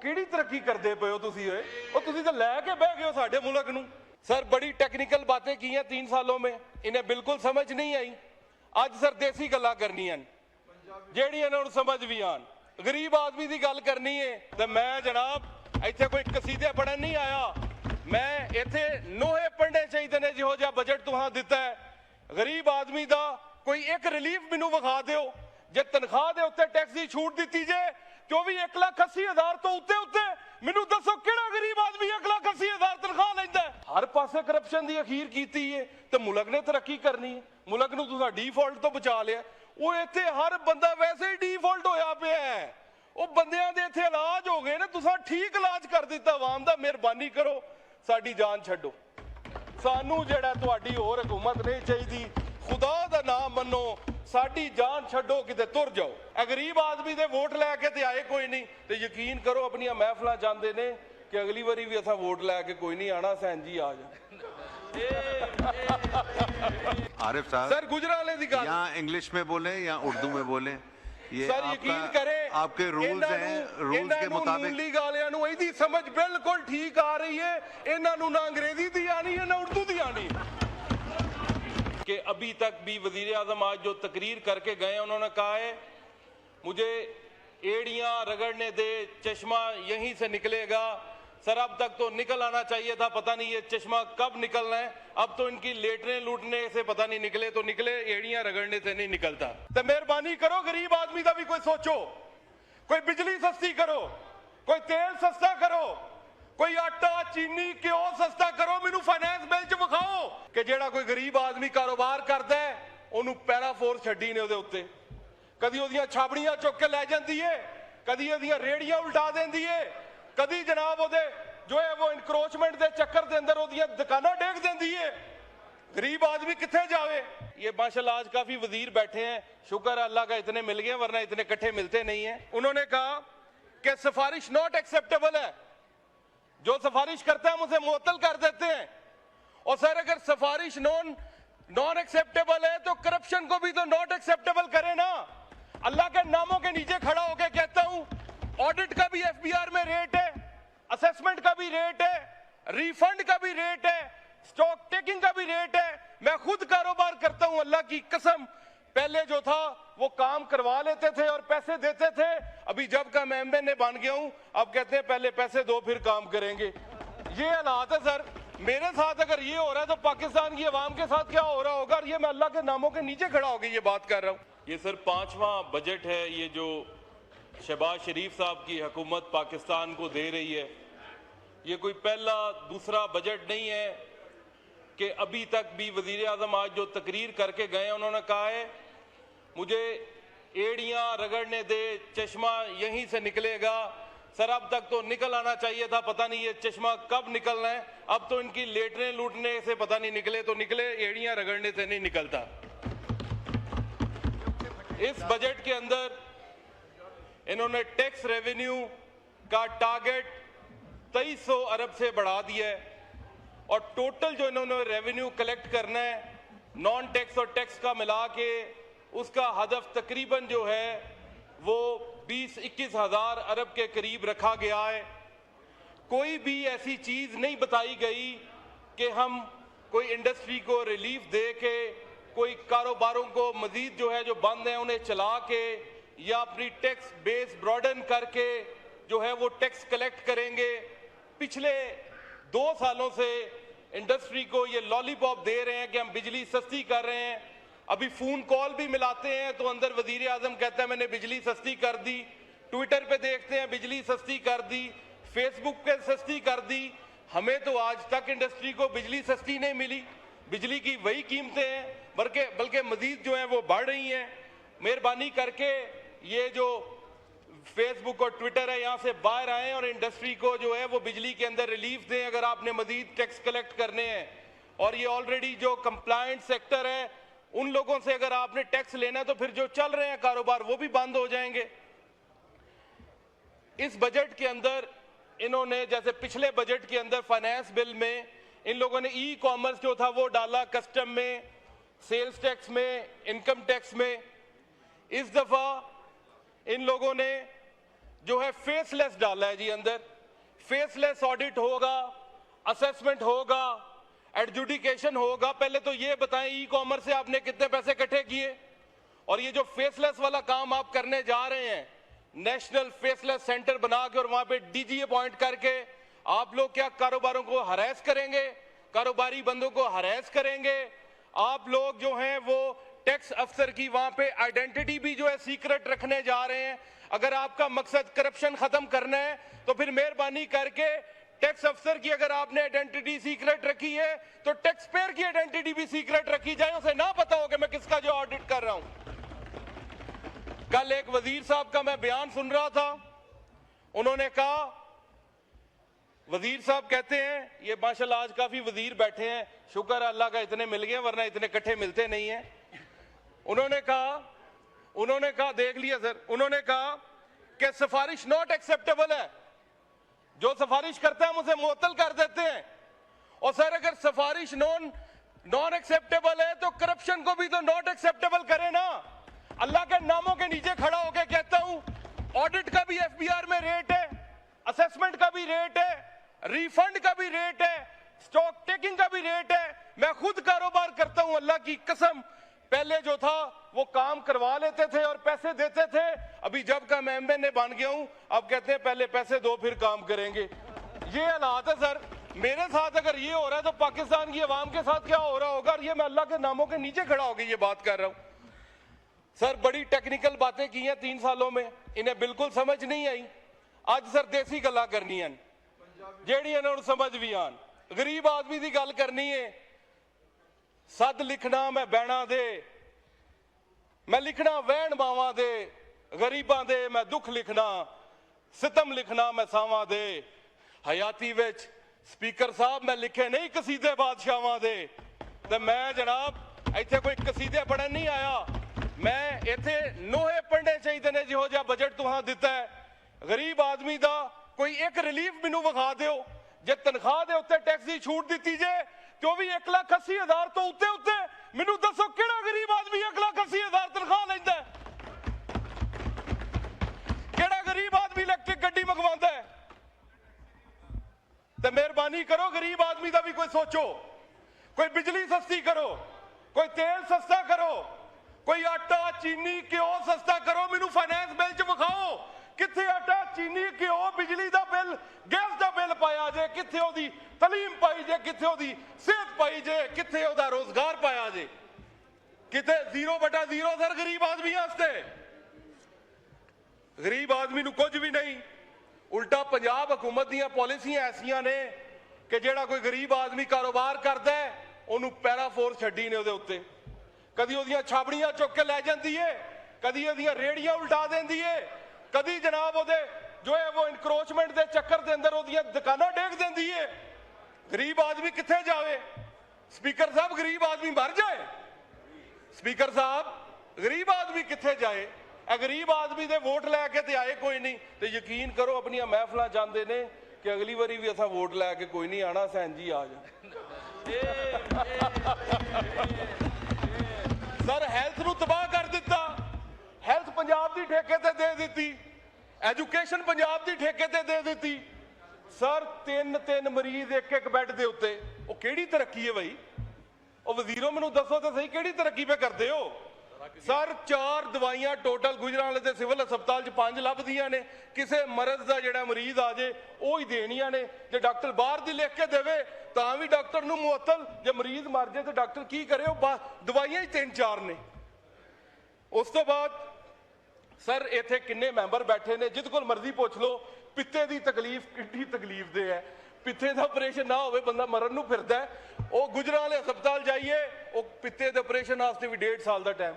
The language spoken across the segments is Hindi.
ਕਿਹੜੀ ਤਰੱਕੀ ਕਰਦੇ ਪਏ ਹੋ ਤੁਸੀਂ ਓਏ? ਉਹ ਤੁਸੀਂ ਤਾਂ ਲੈ ਕੇ ਬਹਿ ਗਏ ਹੋ ਸਾਡੇ ਮੁਲਕ ਨੂੰ। सर बड़ी टेक्निकल बातें की हैं 3 सालों में, इन्हें बिल्कुल समझ नहीं आई। आज सर देसी गल्लां करनियां ਜਿਹੜੀਆਂ ਇਹਨਾਂ ਨੂੰ ਸਮਝ ਵੀ ਆਣ। गरीब आदमी की गल करनी है तो मैं जनाब इत्थे कोई कसीदे पढ़न नहीं आया, मैं इत्थे नोहे पढ़ने चाहिए ने जिहो जिहा बजट तुहां दिता है। गरीब आदमी का कोई एक रिलीफ मैनू विखा दिओ, जे तनख्वाह दे उत्ते टैक्स की छूट दी जे तो भी 1,80,000 तो उत्ते उत्ते मैनू दसो किहड़ा गरीब आदमी 1,80,000 तनख्वाह लैंदा है। हर पासे करप्शन की अखीर की है तो मुल्क ने तरक्की करनी है। मुल्क नूं तुसां डिफॉल्ट तो बचा लिया। वो इत्थे हर बंदा वैसे ही डिफॉल्ट होया पिया है। वो बंदियां दे इत्थे इलाज हो गए ने, तुसां ठीक इलाज कर दिता आवाम दा। मेहरबानी करो साडी जान छड्डो, सानू जेड़ा तुहाडी होर हुकूमत नहीं चाहिदी। खुदा दा नाम मनो, साडी जान छड्डो, किते तुर जाओ। ए गरीब आदमी दे वोट लैके ते आए कोई नहीं, ते यकीन करो अपनियां महफिलां चाहते ने कि अगली बारी भी असां वोट लैके कोई नहीं आना, सैन जी आ जाओ। आरिफ साहब सर गुजराले दी गल या इंग्लिश में बोले या उर्दू में बोले, ये सर यकीन करें आपके रूल्स हैं, रूल्स के मुताबिक मूली गालियां नूं इहदी समझ बिल्कुल ठीक आ रही है। इन्हां नूं ना अंग्रेजी दी आनी है ना उर्दू दी आनी कि अभी तक भी वजीर आजम आज जो तकरीर करके गए उन्होंने कहा है मुझे एड़ियां रगड़ने दे, चश्मा यहीं से निकलेगा। सर अब तक तो निकल आना चाहिए था, पता नहीं ये चश्मा कब निकलना है। अब तो इनकी लेटने लूटने से पता नहीं निकले तो निकले, एड़ियां रगड़ने से नहीं निकलता। तो मेहरबानी करो गरीब आदमी का भी कोई सोचो, कोई बिजली सस्ती करो, कोई तेल सस्ता करो, कोई आटा चीनी घ्यो सस्ता करो। मैनू फाइनेंस बिल च विखाओ कि जेड़ा कोई गरीब आदमी कारोबार करता है उन्होंने पैरा फोर्स छड्डी ने उहदे उत्ते, कदी उहदियां छाबड़ियां चुक के लै जांदी है, कदी उहदियां रेड़ियां उल्टा देंदी है, कदी जनाब उहदे जो है वो इनक्रोचमेंट के चक्कर के अंदर उहदियां दुकानां डेग देंदी है। गरीब आदमी कित्थे जावे? ये माशाल्लाह आज काफी वजीर बैठे हैं, शुक्र है अल्लाह का इतने मिल गए, वरना इतने इकट्ठे मिलते नहीं है। उन्होंने कहा कि सिफारिश नॉट एक्सेप्टेबल है, जो सिफारिश करता है हम उसे मुअत्तल कर देते हैं। और सर अगर सिफारिश नॉन एक्सेप्टेबल है तो करप्शन को भी तो नॉट एक्सेप्टेबल करे ना। अल्लाह के नामों के नीचे खड़ा होकर कहता हूं ऑडिट का भी एफबीआर में रेट है, असेसमेंट का भी रेट है, रिफंड का भी रेट है, स्टॉक टेकिंग का भी रेट है। मैं खुद कारोबार करता हूं, अल्लाह की कसम। पहले जो था वो काम करवा लेते थे और पैसे देते थे, अभी जब का मैं एमएनए बन गया हूं अब कहते हैं पहले पैसे दो फिर काम करेंगे। ये हालात है सर। मेरे साथ अगर ये हो रहा है तो पाकिस्तान की आवाम के साथ क्या हो रहा होगा? और ये मैं अल्लाह के नामों के नीचे खड़ा होकर ये बात कर रहा हूं। ये सर 5वां बजट है ये जो शहबाज शरीफ साहब की हुकूमत पाकिस्तान को दे रही है। ये कोई पहला दूसरा बजट नहीं है कि अभी तक भी वजीर आजम आज जो तकरीर करके गए उन्होंने कहा है मुझे एड़ियां रगड़ने दे, चश्मा यहीं से निकलेगा। सर अब तक तो निकल आना चाहिए था, पता नहीं ये चश्मा कब निकलना है। अब तो इनकी लेटने लूटने से पता नहीं निकले तो निकले, एड़ियां रगड़ने से नहीं निकलता। इस बजट के अंदर इन्होंने टैक्स रेवेन्यू का टारगेट 2300 अरब से बढ़ा दिया है और टोटल जो इन्होंने रेवेन्यू कलेक्ट करना है नॉन टैक्स और टैक्स का मिला के उसका हदफ तकरीबन जो है वो 20-21 हज़ार अरब के करीब रखा गया है। कोई भी ऐसी चीज़ नहीं बताई गई कि हम कोई इंडस्ट्री को रिलीफ दे के, कोई कारोबारों को मजीद जो है जो बंद हैं उन्हें चला के या अपनी टैक्स बेस ब्रॉडन करके जो है वो टैक्स कलेक्ट करेंगे। पिछले 2 सालों से इंडस्ट्री को ये लॉलीपॉप दे रहे हैं कि हम बिजली सस्ती कर रहे हैं। अभी फोन कॉल भी मिलाते हैं तो अंदर वजीर आजम कहता है मैंने बिजली सस्ती कर दी, ट्विटर पे देखते हैं बिजली सस्ती कर दी, फेसबुक पे सस्ती कर दी। हमें तो आज तक इंडस्ट्री को बिजली सस्ती नहीं मिली, बिजली की वही कीमतें हैं बल्कि मजीद जो है वो बढ़ रही हैं। मेहरबानी करके ये जो फेसबुक और ट्विटर है यहाँ से बाहर आए और इंडस्ट्री को जो है वो बिजली के अंदर रिलीफ दें अगर आपने मजीद टैक्स कलेक्ट करने हैं। और ये ऑलरेडी जो कंप्लायंट सेक्टर है उन लोगों से अगर आपने टैक्स लेना है तो फिर जो चल रहे हैं कारोबार वो भी बंद हो जाएंगे। इस बजट के अंदर इन्होंने जैसे पिछले बजट के अंदर फाइनेंस बिल में इन लोगों ने ई कॉमर्स जो था वो डाला कस्टम में, सेल्स टैक्स में, इनकम टैक्स में। इस दफा इन लोगों ने जो है फेसलेस डाला है जी अंदर। फेसलेस ऑडिट होगा, असेसमेंट होगा, एडजुडिकेशन होगा। पहले तो ये बताएं ई कॉमर्स से आपने कितने पैसे इकट्ठे किए, और ये जो फेसलेस वाला काम आप करने जा रहे हैं, नेशनल फेसलेस सेंटर बना के और वहां पे डीजी अपॉइंट करके आप लोग क्या कारोबारों को हरास करेंगे, कारोबारी बंदों को हरास करेंगे। आप लोग जो हैं वो टैक्स अफसर की वहां पे आइडेंटिटी भी जो है सीक्रेट रखने जा रहे हैं। अगर आपका मकसद करप्शन खत्म करना है तो फिर मेहरबानी करके टैक्स अफसर की अगर आपने आइडेंटिटी सीक्रेट रखी है तो टैक्स पेयर की आइडेंटिटी भी सीक्रेट रखी जाए, उसे ना पता हो कि मैं किसका जो ऑडिट कर रहा हूं। कल एक वजीर साहब का मैं बयान सुन रहा था, उन्होंने कहा, वजीर साहब कहते हैं, ये माशाल्लाह आज काफी वजीर बैठे हैं, शुक्र अल्लाह का इतने मिल गए वरना इतने इकट्ठे मिलते नहीं है। उन्होंने कहा देख लिया सर, उन्होंने कहा कि सिफारिश नॉट एक्सेप्टेबल है, जो सिफारिश करता है हम उसे मुअत्तल कर देते हैं। और सर अगर सिफारिश नॉन एक्सेप्टेबल है तो करप्शन को भी तो नॉट एक्सेप्टेबल करे ना। अल्लाह के नामों के नीचे खड़ा होकर कहता हूं, ऑडिट का भी एफबीआर में रेट है, असेसमेंट का भी रेट है, रिफंड का भी रेट है, स्टॉक टेकिंग का भी रेट है। मैं खुद कारोबार करता हूं, अल्लाह की कसम, पहले जो था वो काम करवा लेते थे और पैसे देते थे। अभी जब का मैं एमएनए बन गया हूं, अब कहते हैं पहले पैसे दो फिर काम करेंगे। ये हालात है सर। मेरे साथ अगर ये हो रहा है तो पाकिस्तान की आवाम के साथ क्या हो रहा होगा। और ये मैं अल्लाह के नामों के नीचे खड़ा होकर ये बात कर रहा हूं। सर बड़ी टेक्निकल बातें की हैं 3 सालों में, इन्हें बिल्कुल समझ नहीं आई। आज सर देसी गल्लां करनियां जेड़ियां इन्हां समझ भी आन। गरीब आदमी की गल करनी है, सद लिखना मैं बैणा दे, मैं लिखना वैन मावा दे, गरीबां दे मैं दुख लिखना, सितम लिखना मैं सावां दे। हयाती विच स्पीकर साहब मैं लिखे नहीं कसीदे बादशाहां दे, ते मैं जनाब इत्थे कोई कसीदे पढ़न नहीं आया। मैं इत्थे नोहे पढ़ने चाहिए ने जिहो जिहा बजट तुहां दिता है। गरीब आदमी दा कोई एक रिलीफ मैनू विखा दिओ। जे तनख्वाह दे उत्ते टैक्स की छूट दी जाए तो भी 1,80,000 तो उत्ते उत्ते मैनू दसो किहड़ा गरीब आदमी 1,80,000 तनख्वाह लैंदा है? किहड़ा गरीब आदमी इलेक्ट्रिक गड्डी मंगवांदा है? ते मेहरबानी करो गरीब आदमी दा भी कोई सोचो। कोई बिजली सस्ती करो, कोई तेल सस्ता करो, कोई आटा चीनी घ्यो सस्ता करो। मैनू फाइनेंस बिल च विखाओ कित्थे आटा चीनी घ्यो बिजली दा बिल गैस दा बिल पाया जे, कित्थे ओदी तलीम पाई जे, कित्थे ओदी सेहत पाई जे, कित्थे ओदा रोजगार पाया जे। किते 0/0 सर गरीब आदमी वास्ते। गरीब आदमी नू कुछ भी नहीं। उल्टा पंजाब हुकूमत दीयां पॉलिसियां ऐसियां ने कि जेड़ा कोई गरीब आदमी कारोबार करदा है ओनू पैरा फोर्स छड्डी ने ओदे उत्ते। कदी ओदियां छाबड़ियां चुक के लै जांदी है, कदी ओदियां रेड़ियां उल्टा देंदी है, कदी जनाब ओदे जो है वो इनक्रोचमेंट के चक्कर के अंदर ओदियां दुकानां डेग देंदी है। गरीब आदमी कित्थे जावे? स्पीकर साहब गरीब आदमी मर जाए? स्पीकर साहब गरीब आदमी कित्थे जाए? गरीब आदमी दे वोट लैके ते आए कोई नहीं, तो यकीन करो अपनी महफिल जाते ने कि अगली बारी भी असा वोट लैके कोई नहीं आना, सैन जी आ जाए। सर हैल्थ नू तबाह कर दिता, हैल्थ पंजाब दी ठेके ते दे दिती, एजुकेशन पंजाब दी ठेके ते दे दिती। सर 3 मरीज एक बैड दे उत्ते, वो केड़ी तरक्की है भाई? ਉਹ ਵਜ਼ੀਰੋ ਮੈਨੂੰ ਦੱਸੋ ਤੇ ਸਹੀ ਕਿਹੜੀ ਤਰੱਕੀ ਪੇ ਕਰਦੇ ਹੋ? ਸਰ 4 ਦਵਾਈਆਂ ਟੋਟਲ ਗੁਜਰਾਂਵਾਲੇ ਦੇ ਸਿਵਲ ਹਸਪਤਾਲ 'ਚ 5 ਲੱਭਦੀਆਂ ਨੇ। ਕਿਸੇ ਮਰਜ਼ ਦਾ ਜਿਹੜਾ ਮਰੀਜ਼ ਆ ਜੇ ਉਹ ਹੀ ਦੇਣੀਆਂ ਨੇ। ਜੇ ਡਾਕਟਰ ਬਾਹਰ ਦੀ ਲਿਖ ਕੇ ਦੇਵੇ ਤਾਂ ਵੀ ਡਾਕਟਰ ਨੂੰ ਮੁਅੱਤਲ, ਜੇ ਮਰੀਜ਼ ਮਰ ਜੇ ਤੇ ਡਾਕਟਰ ਕੀ ਕਰੇ? ਉਹ ਦਵਾਈਆਂ ਹੀ 3-4 ਨੇ। ਉਸ ਤੋਂ ਬਾਅਦ ਸਰ ਇੱਥੇ ਕਿੰਨੇ ਮੈਂਬਰ ਬੈਠੇ ਨੇ, ਜਿੱਦ ਕੋਲ ਮਰਜ਼ੀ ਪੁੱਛ ਲਓ, ਪਿੱਤੇ ਦੀ ਤਕਲੀਫ ਕਿੰਨੀ ਤਕਲੀਫ ਦੇ ਹੈ। ਪਿੱਤੇ ਦਾ ਆਪਰੇਸ਼ਨ ਨਾ ਹੋਵੇ ਬੰਦਾ ਮਰਨ ਨੂੰ ਫਿਰਦਾ ਹੈ। ਉਹ ਗੁਜਰਾਂਵਾਲੇ ਹਸਪਤਾਲ ਜਾਈਏ, ਉਹ ਪਿੱਤੇ ਦੇ ਆਪਰੇਸ਼ਨ ਵਾਸਤੇ ਵੀ 1.5 ਸਾਲ ਦਾ ਟਾਈਮ।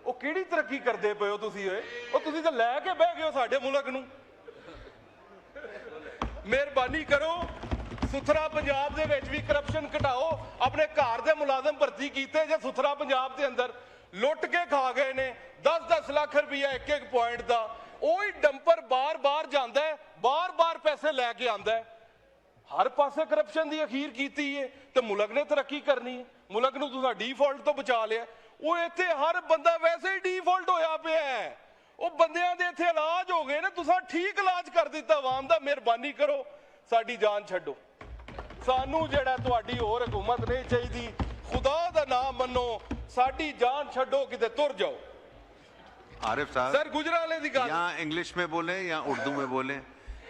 ਉਹ ਕਿਹੜੀ ਤਰੱਕੀ ਕਰਦੇ ਪਏ ਹੋ ਤੁਸੀਂ? ਉਹ ਤੁਸੀਂ ਤਾਂ ਲੈ ਕੇ ਬਹਿ ਗਏ ਹੋ ਸਾਡੇ ਮੁਲਕ ਨੂੰ। ਮਿਹਰਬਾਨੀ ਕਰੋ, ਸੁਥਰਾ ਪੰਜਾਬ ਦੇ ਵਿੱਚ ਵੀ ਕਰਪਸ਼ਨ ਘਟਾਓ। ਆਪਣੇ ਘਰ ਦੇ ਮੁਲਾਜ਼ਮ ਭਰਤੀ ਕੀਤੇ ਜੇ ਸੁਥਰਾ ਪੰਜਾਬ ਦੇ ਅੰਦਰ ਲੁੱਟ ਕੇ ਖਾ ਗਏ ਨੇ 10-10 ਲੱਖ ਰੁਪਈਆ ਇੱਕ ਪੁਆਇੰਟ ਦਾ। ਉਹੀ ਡੰਪਰ ਬਾਰ-ਬਾਰ ਜਾਂਦਾ ਹੈ, ਬਾਰ-ਬਾਰ ਪੈਸੇ ਲੈ ਕੇ ਆਂਦਾ ਹੈ। हर पासे करप्शन की अखीर की है तो मुल्क ने तरक्की करनी है। मुल्क नूं तुसां डिफॉल्ट तो बचा लिया। वो इत्थे हर बंदा वैसे ही डिफॉल्ट होया पिया है। ਉਹ ਬੰਦਿਆਂ ਦੇ ਇੱਥੇ ਇਲਾਜ ਹੋ ਗਏ ਨੇ, ਤੁਸੀਂ ਠੀਕ ਇਲਾਜ ਕਰ ਦਿੱਤਾ ਆਵਾਮ ਦਾ, ਮਿਹਰਬਾਨੀ ਕਰੋ ਸਾਡੀ ਜਾਨ ਛੱਡੋ। ਸਾਨੂੰ ਜਿਹੜਾ ਤੁਹਾਡੀ ਹੋਰ ਹਕੂਮਤ ਨਹੀਂ ਚਾਹੀਦੀ, ਖੁਦਾ ਦਾ ਨਾਮ ਮੰਨੋ, ਸਾਡੀ ਜਾਨ ਛੱਡੋ, किते तुर जाओ। आरिफ साहब सर गुजराले दी गल, यहाँ इंग्लिश में बोले या उर्दू में बोले,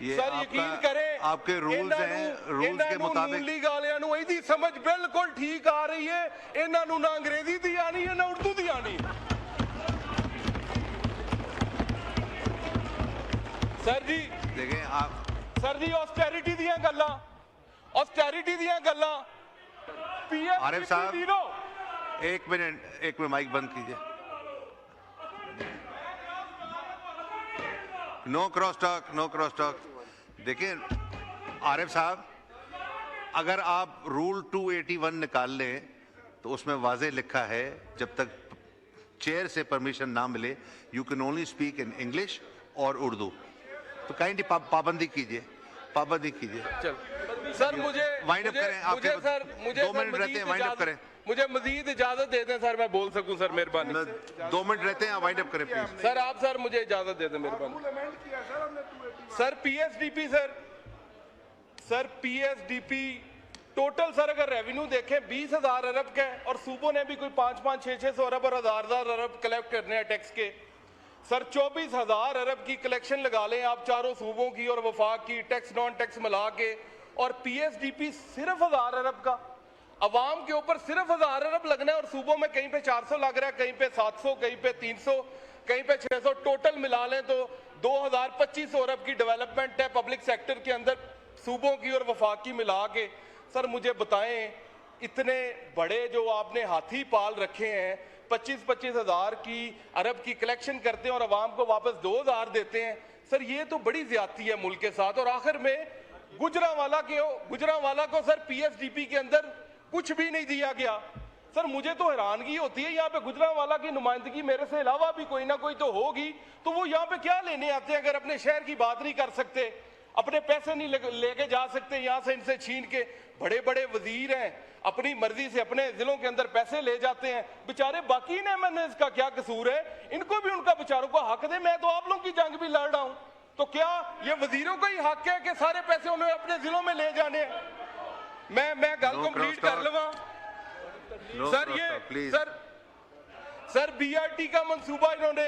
ये सर यकीन करें आपके रूल्स हैं, रूल्स के मुताबिक ਨੂਲੀ ਗਾਲਿਆਂ ਨੂੰ ਇਹਦੀ ਸਮਝ ਬਿਲਕੁਲ ਠੀਕ ਆ ਰਹੀ ਹੈ। ਇਹਨਾਂ ਨੂੰ ਨਾ ਅੰਗਰੇਜ਼ੀ ਦੀ ਆਣੀ ਹੈ ਨਾ ਉਰਦੂ ਦੀ ਆਣੀ। ਸਰ ਜੀ देखें आप, ਸਰ ਜੀ ਆਸਟੈਰਿਟੀ ਦੀਆਂ ਗੱਲਾਂ, ਆਸਟੈਰਿਟੀ ਦੀਆਂ ਗੱਲਾਂ, ਪੀਐਮ आरिफ साहब एक मिनट माइक बंद कीजिए। No cross talk, no cross talk. देखिए आरिफ साहब, अगर आप रूल 281 निकाल लें तो उसमें वाजे लिखा है जब तक चेयर से परमिशन ना मिले you can only speak in English और उर्दू। तो काइंडली पाबंदी कीजिए, पाबंदी कीजिए। चल सर मुझे वाइंड अप करें, आपके सर मुझे 2 मिनट रहते हैं, वाइंड अप करें। मुझे मजीद इजाजत दे दें सर, मैं बोल सकूं सर, मेहरबानी। 2 मिनट रहते हैं, वाइंड अप करें प्लीज। सर आप सर मुझे इजाजत दे दें मेहरबानी। Sir PSDP sir PSDP total sir अगर रेवेन्यू देखें 20,000 अरब का है, और सूबों ने भी कोई 5-5, 600 अरब और 1,000 अरब कलेक्ट करने हैं टैक्स के। सर 24,000 अरब की कलेक्शन लगा लें आप चारों सूबों की और वफाक की, टैक्स नॉन टैक्स मिला के, और पीएसडीपी सिर्फ 1,000 अरब का। अवाम के ऊपर सिर्फ 1,000 अरब लगना है, और सूबों में कहीं पे 400 लग रहा है, कहीं पे 700, कहीं पे 300, कहीं पे 600, टोटल मिला लें तो 2,2500 अरब की डेवलपमेंट है पब्लिक सेक्टर के अंदर सूबों की और वफाक की मिला के। सर मुझे बताएं, इतने बड़े जो आपने हाथी पाल रखे हैं, 25-25 हज़ार की अरब की कलेक्शन करते हैं और अवाम को वापस 2,000 देते हैं। सर ये तो बड़ी ज्यादती है मुल्क के साथ। और आखिर में गुजरांवाला को सर पीएसडीपी के अंदर कुछ भी नहीं दिया गया। सर मुझे तो हैरानगी होती है, यहाँ पे गुजरांवाला की नुमाइंदगी मेरे से अलावा भी कोई ना कोई तो होगी, तो वो यहाँ पे क्या लेने आते हैं अगर अपने शहर की बात नहीं कर सकते, अपने पैसे नहीं लेके जा सकते यहाँ से, इनसे छीन के। बड़े बड़े वजीर हैं, अपनी मर्जी से अपने जिलों के अंदर पैसे ले जाते हैं बेचारे। बाकी ने मैंने इसका क्या कसूर है, इनको भी उनका बेचारों को हक दे। मैं तो आप लोगों की जंग भी लड़ रहा हूँ, तो क्या ये वजीरों का ही हक है कि सारे पैसे उन्हें अपने जिलों में ले जाने? मैं गल कंप्लीट कर लूँ सर। ये सर बीआरटी का मंसूबा इन्होंने,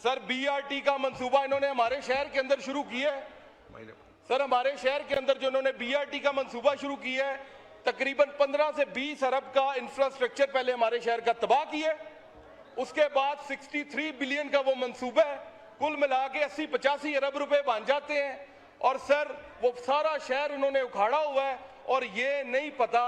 सर बीआरटी का मंसूबा इन्होंने हमारे शहर के अंदर शुरू किया है। सर हमारे शहर के अंदर जो इन्होंने बीआरटी का मंसूबा शुरू किया है, तकरीबन 15 से 20 अरब का इंफ्रास्ट्रक्चर पहले हमारे शहर का तबाह किया है। उसके बाद 63 बिलियन का वो मंसूबा है, कुल मिला के 80-85 अरब रुपए बन जाते हैं। और सर वो सारा शहर उन्होंने उखाड़ा हुआ है, और ये नहीं पता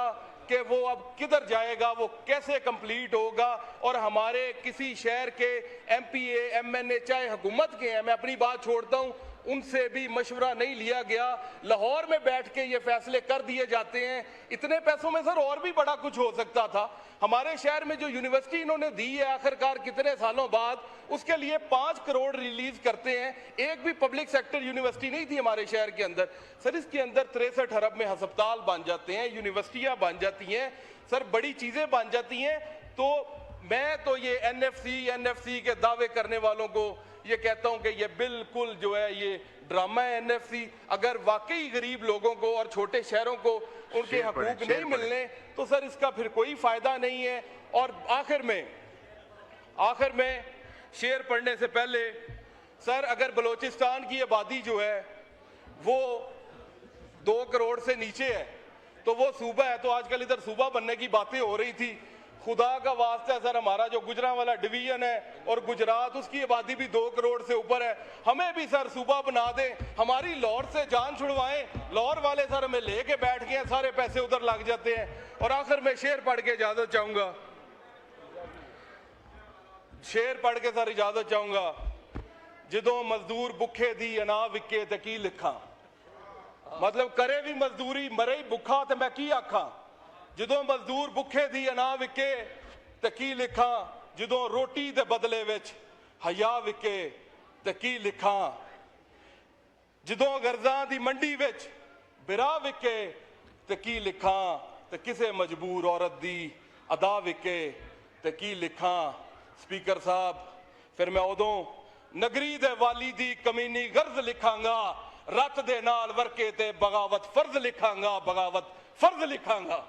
कि वो अब किधर जाएगा, वो कैसे कंप्लीट होगा। और हमारे किसी शहर के एमपीए एमएनए चाहे हुकूमत के हैं, मैं अपनी बात छोड़ता हूँ, उनसे भी मशवरा नहीं लिया गया। लाहौर में बैठ के ये फैसले कर दिए जाते हैं। इतने पैसों में सर और भी बड़ा कुछ हो सकता था। हमारे शहर में जो यूनिवर्सिटी इन्होंने दी है आखिरकार कितने सालों बाद, उसके लिए 5 करोड़ रिलीज करते हैं। एक भी पब्लिक सेक्टर यूनिवर्सिटी नहीं थी हमारे शहर के अंदर। सर इसके अंदर 63 अरब में अस्पताल बन जाते हैं, यूनिवर्सिटियां बन जाती हैं, सर बड़ी चीजें बन जाती हैं। तो मैं तो ये एनएफसी के दावे करने वालों को ये कहता हूं कि ये बिल्कुल जो है ये ड्रामा है एनएफसी। अगर वाकई गरीब लोगों को और छोटे शहरों को उनके हकूक नहीं मिलने, तो सर इसका फिर कोई फायदा नहीं है। और आखिर में शेर पढ़ने से पहले सर, अगर बलोचिस्तान की आबादी जो है वो 2 करोड़ से नीचे है तो वो सूबा है, तो आजकल इधर सूबा बनने की बातें हो रही थी। खुदा का वास्ता है सर, हमारा जो गुजरांवाला डिवीजन है और गुजरात, उसकी आबादी भी 2 करोड़ से ऊपर है। हमें भी सर सूबा बना दें, हमारी लाहौर से जान छुड़वाएं। लाहौर वाले सर हमें लेके बैठ गए, सारे पैसे उधर लग जाते हैं। और आखिर में शेर पढ़ के इजाजत चाहूंगा, शेर पढ़ के सर इजाजत चाहूंगा। जदों मजदूर भुखे दी अना विके ते की लिखा, मतलब करे भी मजदूरी मरे ही भुखा ते मैं की आखा। जदों मजदूर भुखे दी अना विके ते की लिखा, जदों रोटी दे बदले विच हया विके ते की लिखा। जदों गर्जां दी मंडी विच बिरा विके ते की लिखा, ते किसे मजबूर औरत दी अदा विके ते की लिखा। स्पीकर साहब, फिर मैं उदों ਨਗਰੀ ਦੇ ਵਾਲੀ ਦੀ ਕਮੀਨੀ ਗਰਜ਼ ਲਿਖਾਂਗਾ, ਰੱਤ ਦੇ ਨਾਲ ਵਰਕੇ ਤੇ ਬਗਾਵਤ ਫਰਜ਼ ਲਿਖਾਂਗਾ, ਬਗਾਵਤ ਫਰਜ਼ ਲਿਖਾਂਗਾ।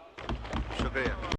शुक्रिया।